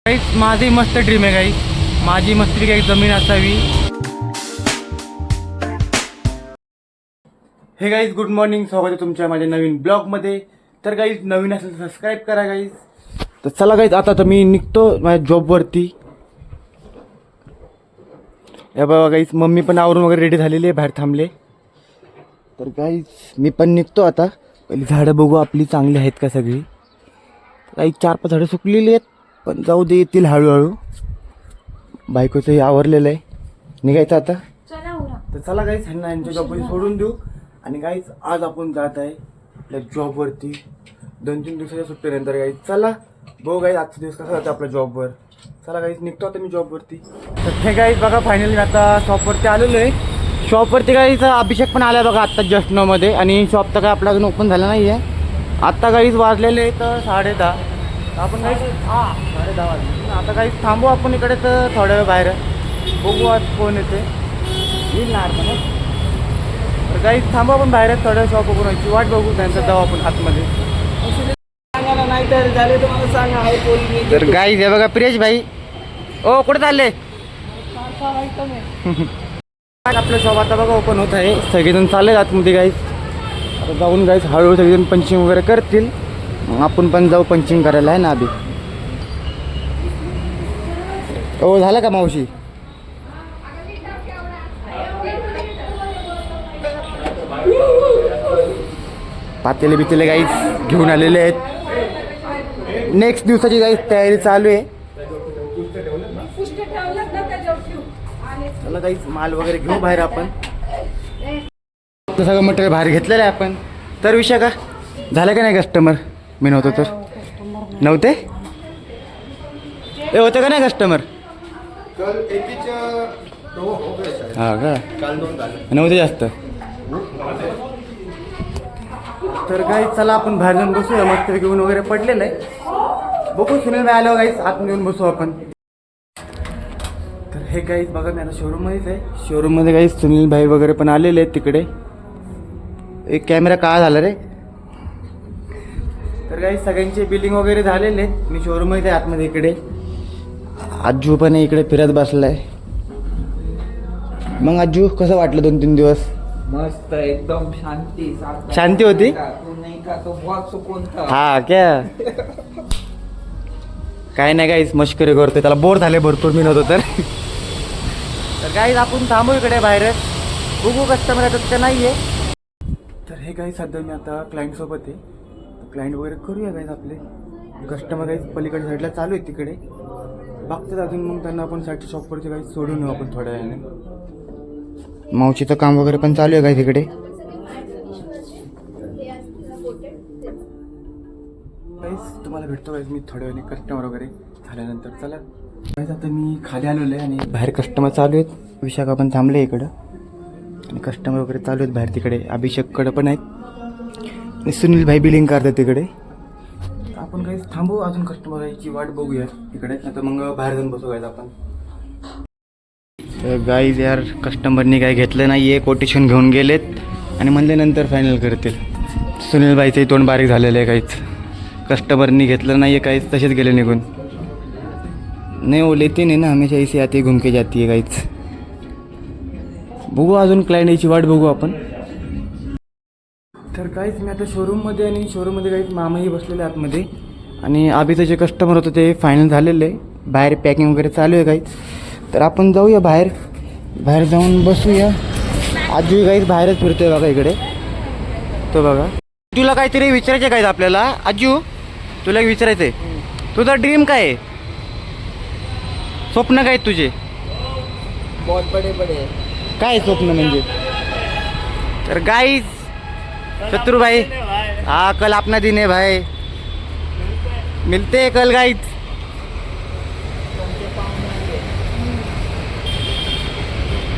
गाईस माझी मस्त ड्रीम आहे गाईस, माझी मस्तपैकी एक जमीन असावी. हे गाईस गुड मॉर्निंग, स्वागत आहे तुमच्या माझ्या नवीन ब्लॉगमध्ये. तर गाईस नवीन असेल तर सबस्क्राईब करा गाईस. तर चला गाईस आता तर मी निघतो माझ्या जॉबवरती. या बघा गाईस मम्मी पण आवरून वगैरे रेडी झालेली आहे, बाहेर थांबले. तर गाईस मी पण निघतो आता. पहिली झाडं बघू आपली चांगली आहेत का सगळी. काही 4-5 झाडं सुकलेली आहेत पण जाऊ दे, येतील हळूहळू. बायकोचं हे आवरलेलं आहे, निघायचं आता. तर चला गाईस ह्यांना यांच्या जॉबवरती सोडून देऊ. आणि गाईस आज आपण जात आहे आपल्या जॉबवरती 2-3 दिवसाच्या सुट्टीनंतर. गाईस चला बघू गाईस आजचा दिवस कसा जातो आपल्या जॉबवर. चला गाईस निघतो आता मी जॉबवरती. तर हे गाईस बघा फायनली मी आता शॉपवरती आलेलो आहे. शॉपवरती गाईस अभिषेक पण आला बघा आत्ता जस्ट मध्ये. आणि शॉप तर काय आपला अजून ओपन झाला नाही आहे. आत्ता गाईस वाजलेले आहे तर 10:30. आपण काही 10:30 वाजले. आता काही थांबू आपण इकडे तर थोड्या वेळ बाहेर बघू आज कोण येते येईल ना अर्धा. तर काही थांबू आपण बाहेर थोड्या वेळ शॉप ओपन व्हायची वाट बघू, त्यांचं जाऊ आपण आतमध्ये. तर गाईज हे बघा प्रियेश भाई, ओ कुठे चालले? आपलं शॉप आता बघा ओपन होत आहे. सगळेजण चालले आतमध्ये गाईज. आता जाऊन गाईज हळूहळू सगळेजण पंचिंग वगैरे करतील, मग आपण पण जाऊ पंचिंग करायला आहे ना आधी. ओ झालं का मावशी? पातेले बितेले गाईस घेऊन आलेले आहेत. नेक्स्ट दिवसाची गाईस तयारी चालू आहे. चला गाईस माल वगैरे घेऊ बाहेर आपण. सगळं मटेरियल बाहेर घेतलेलं आहे आपण. तर विषय का झालं का नाही कस्टमर? मी नव्हतो तर नव्हते ए होते का नाही कस्टमर? हा का नव्हते जास्त. तर गाईस चला आपण बाहेर जाऊन बसूया. मस्त घेऊन वगैरे पडलेलं आहे. बघू सुनील भाई आलो गाईस आत घेऊन बसू आपण. तर हे गाईस बघा मी आता शोरूममध्येच आहे. शोरूममध्ये गाईस सुनील भाई वगैरे पण आलेले आहेत तिकडे. एक कॅमेरा काय झाला रे. तर काही सगळ्यांचे बिलिंग वगैरे झालेले आहेत. मी शोरूममध्ये आतमध्ये इकडे. आजू पण इकडे फिरत बसलाय. मग आजू कसं वाटलं 2-3 दिवस? मस्त एकदम शांती होती. हा क्या काय नाही गाईस मस्करी करतोय, त्याला बोर झाले भरपूर मी नव्हतो तर. तर गाईस आपण थांबू इकडे बाहेरच, बघू कस्टमर येतात का नाही आहे. तर हे गाईस सध्या मी आता क्लायंट सोबत आहे. क्लायंट वगैरे करूया गाईज. आपले कस्टमर गाईज पलीकडे साईडला चालू आहे तिकडे बघतात अजून. मग त्यांना आपण साईडच्या शॉपवरती गाईज सोडून येऊ आपण थोड्या वेळाने. मावशीचं काम वगैरे पण चालू आहे गाईज तिकडे. गाईज तुम्हाला भेटतो गाईज मी थोड्या वेळाने कस्टमर वगैरे झाल्यानंतर. चला गाईज आता मी खाली आलेलो आहे आणि बाहेर कस्टमर चालू आहेत. विशाखा पण थांबले इकडं आणि कस्टमर वगैरे चालू आहेत बाहेर तिकडे. अभिषेककडं पण आहेत आणि सुनील भाई बिलिंग करतात तिकडे. आपण काही थांबू अजून कस्टमर यायची वाट बघूया तिकडे, आता मग बाहेर जाऊन बसू गाईज आपण. गाईज यार कस्टमरनी काही घेतलं नाही आहे, कोटेशन घेऊन गेलेत आणि म्हणले नंतर फायनल करतील. सुनील भाईचंही तोंड बारीक झालेलं आहे. काहीच कस्टमरनी घेतलं नाही आहे, काहीच तसेच गेले निघून. नाही वो लेते नाही ना हमेशा ऐसे आते घूम के जाती है काहीच. बघू अजून क्लायंट यायची वाट बघू आपण. तर काहीच मी आता शोरूममध्ये आणि शोरूममध्ये काहीच मामाही बसलेले आतमध्ये. आणि आधीचं जे कस्टमर होतं ते फायनल झालेलं आहे. बाहेर पॅकिंग वगैरे चालू आहे काहीच. तर आपण जाऊया बाहेर, बाहेर जाऊन बसूया. आजही काहीच बाहेरच फिरतोय बघा इकडे तो बघा. तुला काहीतरी विचारायचं काय आपल्याला आजू? तुला विचारायचं आहे तुझा ड्रीम काय आहे? स्वप्न काय तुझे? बहुत बड़े बड़े काय स्वप्न म्हणजे? तर गाईज शत्रु भाई हाँ कल अपना दिन है भाई, मिलते हैं कल गाइस.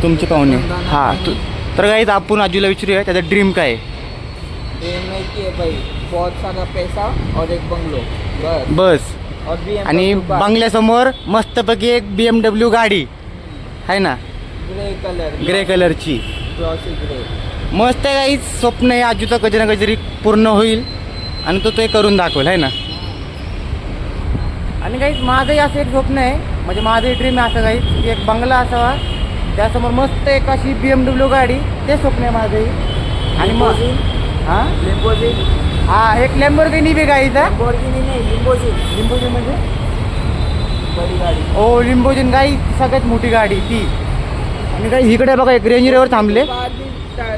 तुमचे पाहुणे हा तर गाइस आपण आजूला विचारूया त्याचा ड्रीम काय आहे. ड्रीम नहीं किए भाई, बहुत सारा पैसा और एक बंगलो बस. बस और BMW आणि बंगल्यासमोर मस्तपैकी एक BMW गाडी आहे ना, ग्रे कलरची ग्लॉसी ग्रे. मस्त आहे गाईज. स्वप्न आहे आजूचं कधी ना कधीतरी पूर्ण होईल आणि तो ते करून दाखवेल आहे ना. आणि काही माझंही असं एक स्वप्न आहे, म्हणजे माझंही ड्रीम आहे असं काही की एक बंगला असावा, त्यासमोर मस्त एक अशी BMW गाडी, ते स्वप्न आहे माझंही. आणि मग हां हां एक लॅम्बोर्गिनी बी गाडीचा. लिंबोजिन म्हणजे बड़ी गाड़ी. ओ लिंबोजिन गाडी सगळ्यात मोठी गाडी ती. आणि काही इकडे बघा एक रेंज रोवर थांबले.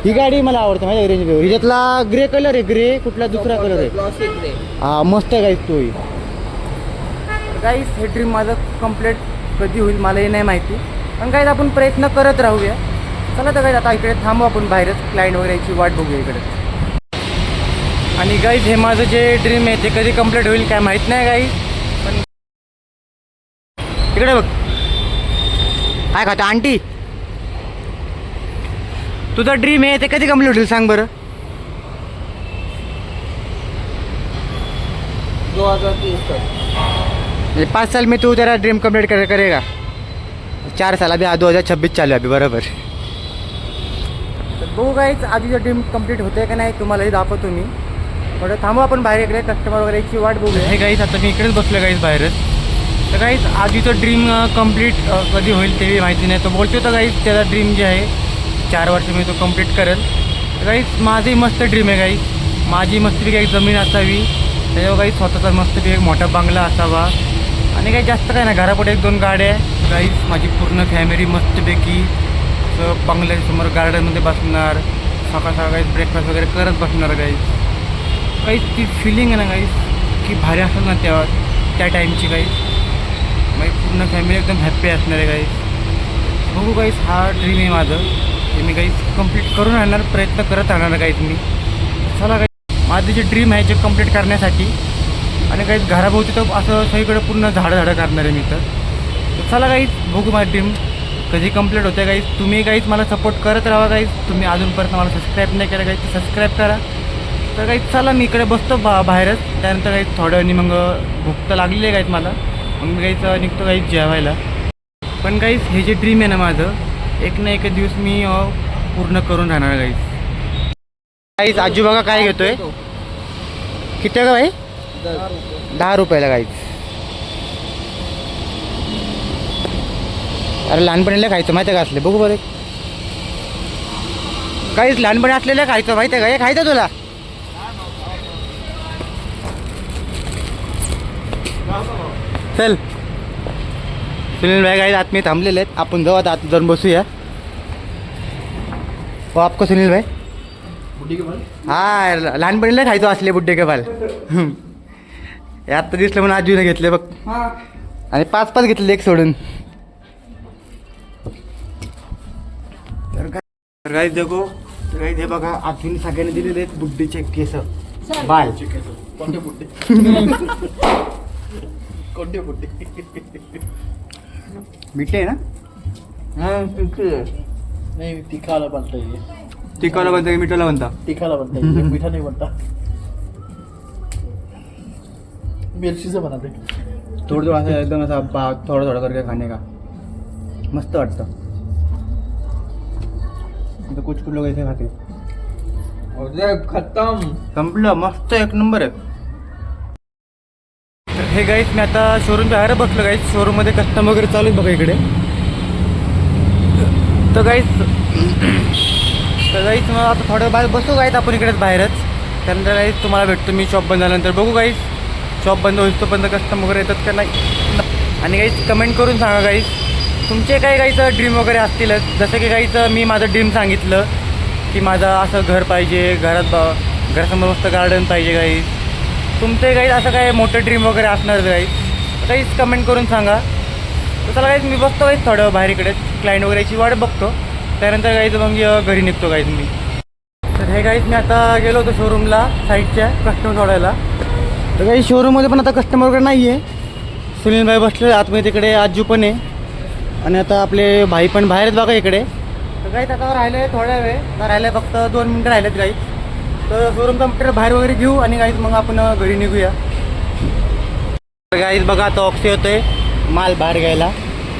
ही गाडी मला आवडते माझ्या रेंज रोवर. हिच्यातला ग्रे कलर आहे, ग्रे कुठला दुसरा कलर आहे. Glossy grey. हा मस्त आहे गाईस तोही. गाईस हे ड्रीम माझं कम्प्लीट कधी होईल मलाही नाही माहिती, पण गाईस आपण प्रयत्न करत राहूया. चला तर गाईस आता इकडे थांबू आपण, बाहेरच क्लायंट वगैरे याची वाट बघूया इकडे. आणि गाईस हे माझं जे ड्रीम आहे ते कधी कम्प्लीट होईल काय माहीत नाही गाईस, पण इकडे बघ काय खाता आंटी. तुझा ड्रीम आहे ते कधी कम्प्लीट होईल सांग बरं. 2030 तक. म्हणजे 5 साल में तू तेरा ड्रीम कम्प्लीट करेगा. 4 साल अभी 2026 चालू आहे अभी बरोबर. तर बघू गाईच आधीचं ड्रीम कम्प्लीट होते का नाही तुम्हालाही दाखवतो मी. थोडं थांबू आपण बाहेर इकडे, कस्टमर वगैरेची वाट बघूया. हे गाईच आता मी इकडेच बसलो गाईच बाहेरच. तर गाईच आधीचं ड्रीम कम्प्लीट कधी होईल ते माहिती नाही. तो बोलतो तर गाईच त्याचा ड्रीम जे आहे 4 वर्ष मी तो कम्प्लीट करेल. तर गाईच माझंही मस्त ड्रीम आहे गाईच. माझी मस्तपैकी एक जमीन असावी, त्याच्यावर काही स्वतःचा मस्तपैकी एक मोठा बंगला असावा, आणि काही जास्त काय नाही, घरापुढे 1-2 गाड्या. गाईच माझी पूर्ण फॅमिली मस्तपैकी असं बंगल्यासमोर गार्डनमध्ये बसणार, सकाळ सकाळ गाईच ब्रेकफास्ट वगैरे करत बसणार गाईच. काहीच ती फिलिंग आहे ना गाईस की भारी असेल ना त्या टाईमची गाईस. माझी पूर्ण फॅमिली एकदम हॅप्पी असणार आहे गाईस. बघू गाईस हा ड्रीम आहे माझं, ते मी गाईस कंप्लीट करून आणणार, प्रयत्न करत राहणार गाईस मी. चला गाईस माझं जे ड्रीम आहे जे कंप्लीट करण्यासाठी, आणि गाईस घराभोवती तर असं सगळीकडे पूर्ण झाडं करणार आहे मी. तर चला गाईस बघू माझं ड्रीम कधी कंप्लीट होते गाईस. तुम्ही गाईस मला सपोर्ट करत राहा गाईस. तुम्ही अजूनपर्यंत मला सबस्क्राईब नाही केलं गाईस तर सबस्क्राईब करा. तर काही चला मी इकडे बसतो बाहेरच. त्यानंतर काही थोडं आणि मग भूक तर लागलेली आहे काहीच मला, मग मी काहीच निघतो काहीच जेवायला. पण काहीच हे जे ड्रीम आहे ना माझं, एक ना एक दिवस मी पूर्ण करून राहणार गाईस. काहीच आजू बघा काय घेतोय, किती का भाई? 10 रुपयाला गाईच. अरे लहानपणीला खायचं माहिती आहे का असले, बघू बरं काहीच लहानपणी असलेलं खायचं माहिती आहे का, हे खायचं तुला. चल सुनील भाई गाइस आत में थांबलेले आहेत, आपण जाऊ आता आत जाऊन बसूया. हो आपको सुनील भाई बुड्ढे के बाल. हा लहानपणीला खायचो असले बुड्ढे के बाल. हे आत्ता दिसलं म्हणून आजीने घेतले बघ, आणि 5 घेतले एक सोडून. तर गाईस देखो गाईस हे बघा आजीने सगळ्यांनी दिलेले आहेत बुड्ढीचे केस बाल. कोणते बुड्ढे कोणते बुड्ढे मिठे ना. हाँ नहीं तीखा वाला बनता है ये. तिखवाला बनता की मिठाला बनता? तीखा वाला बनता है ये, मीठा नहीं बनता. मिर्ची से बनाते हैं. थोडं असं एकदम असा थोडं करके खाने का मस्त वाटतं. तो कुछ लोग ऐसे खाते. खत्म संपलं मस्त एक नंबर आहे. तर हे गाईस मी आता शोरूमच्या बाहेर बसलो गाईस. शोरूममध्ये कस्टमर वगैरे चालू आहे बघा इकडे. तर गाईस मग आता थोडं बाहेर बसू गाईस आपण इकडेच बाहेरच. त्यानंतर गाईस तुम्हाला भेटतो मी शॉप बंद झाल्यानंतर. बघू गाईस शॉप बंद होईल तोपर्यंत कस्टमर वगैरे येतात का नाही. आणि गाईस कमेंट करून सांगा गाईस तुमचे काही गाईचं ड्रीम वगैरे असतीलच. जसं की गाईचं मी माझं ड्रीम सांगितलं की माझं असं घर पाहिजे, घरासमोर मस्त गार्डन पाहिजे गाईस. तुमचे गाईस असं काय मोठं ड्रीम वगैरे असणार गाईस, काहीच कमेंट करून सांगा. तर चला गाईस मी बसतो गाईस थोडं बाहेर इकडे, क्लायंट वगैरेची वाट बघतो. त्यानंतर गाईज मग घरी निघतो गाईज मी. तर हे गाईज मी आता गेलो होतो शोरूमला साईडच्या कस्टमर सोडायला. तर काही शोरूममध्ये पण आता कस्टमर वगैरे नाही आहे. सुनील भाई बसले आतमध्ये, तिकडे आजू पण आहे, आणि आता आपले भाई पण बाहेरच बघा इकडे. तर गाईज आता राहिले थोड्या वेळ राहिले, फक्त 2 मिनटं राहिलेत गाईज. तर शोरूमचा मटेरियल बाहेर वगैरे घेऊ आणि गाईज मग आपण घरी निघूया. तर गाईज बघा आता ऑक्सी होतोय माल बाहेर घ्यायला.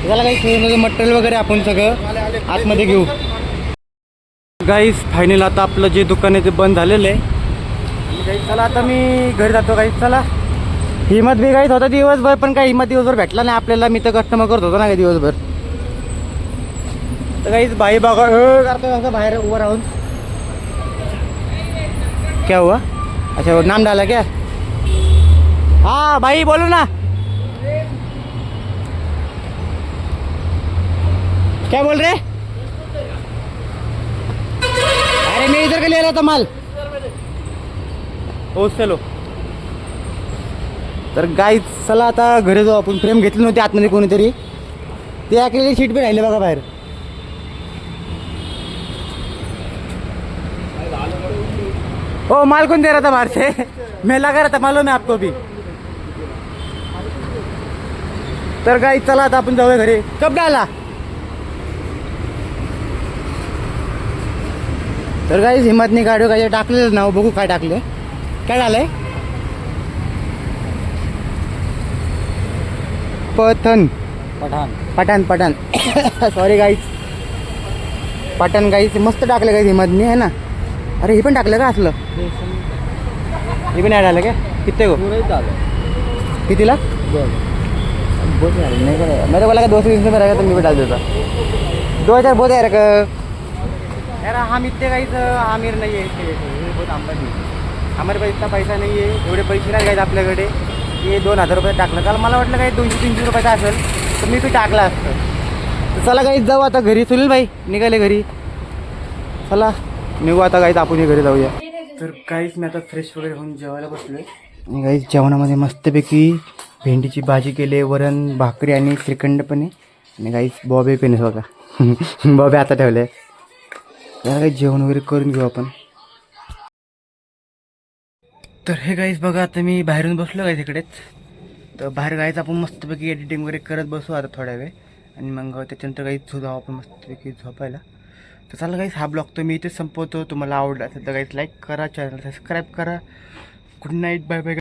त्याला काही शोरूममध्ये मटेरियल वगैरे आपण सगळं आतमध्ये घेऊ. गाईज फायनल आता आपलं जे दुकान आहे ते बंद झालेलं आहे. गाईज चला आता मी घरी जातो गाईज. चला हिम्मत बिघाईत होता दिवसभर, पण काही हिम्मत दिवसभर भेटला नाही आपल्याला. मी तर कस्टमर करत होतो ना काही दिवसभर. तर काहीच भाई बघा करतो असं बाहेर उभं राहून. क्या हुआ? अच्छा वो नाम डाला क्या? हाँ भाई बोलो ना. क्या बोल रहे? अरे मैं इधर के ले रहा था माल. हो चलो. तर गाईज चला आता घरी जाऊ आपण. फ्रेम घेतली नव्हती आतमध्ये कोणीतरी, ते ऐकलेली सीट पण राहिले बघा बाहेर. ओ माल कौन दे रहा था बाहर से? मैं लगा रहा था, मालूम है आपको भी. तर गाईज चला आता आपण जाऊया घरी. कब डाला? तर गाईज हिम्मत नाही काढू, काय टाकलेलं नाव बघू काय टाकले. काय झालंय? Pathan Pathan Pathan sorry guys, Pathan guys मस्त टाकलं गाईज हिम्मतनी है ना. अरे हे पण टाकलं का असलं? हे पण ॲड आलं क्या? किती गो? कितीला? नहीं मेरे बोला का 220 में रहेगा तो मैं भी डाल देता. 2000 बहुत है का यार. हम इतने गाइस आमिर नहीं है इसके वजह से बहुत आमदानी. हमारे पास इतना पैसा नहीं आहे, एवढे पैसे नाही गाईत आपल्याकडे. हे 2000 रुपये टाकलं. काल मला वाटलं काही 200-300 रुपयाचा असेल तर मी बी टाकला असतं. तर चला गाईत जाऊ आता घरी. सुनील भाई निघाले घरी. चला निघू आता गाईत, आपण घरी जाऊया. तर काहीच मी आता फ्रेश वगैरे होऊन जेवायला बसलोय. आणि काही जेवणामध्ये मस्तपैकी भेंडीची भाजी केली, वरण भाकरी आणि श्रीखंड पण आहे. आणि काहीच बॉबे पण आहे बघा. बॉबे आता ठेवले. तर काही जेवण वगैरे करून घेऊ आपण. तर हे गाईज बघा आता मी बाहेरून बसलो गाईज इकडेच. तर बाहेर गाईज आपण मस्तपैकी एडिटिंग वगैरे करत बसू आता थोड्या वेळ. आणि मग त्याच्यानंतर काहीच जाऊ आपण मस्तपैकी झोपायला. तर चला गाईज हा ब्लॉग तर मी इथेच संपवतो. तुम्हाला आवडला असेल तर गाईज लाईक करा, चॅनल सबस्क्राईब करा. Good night, bye bye.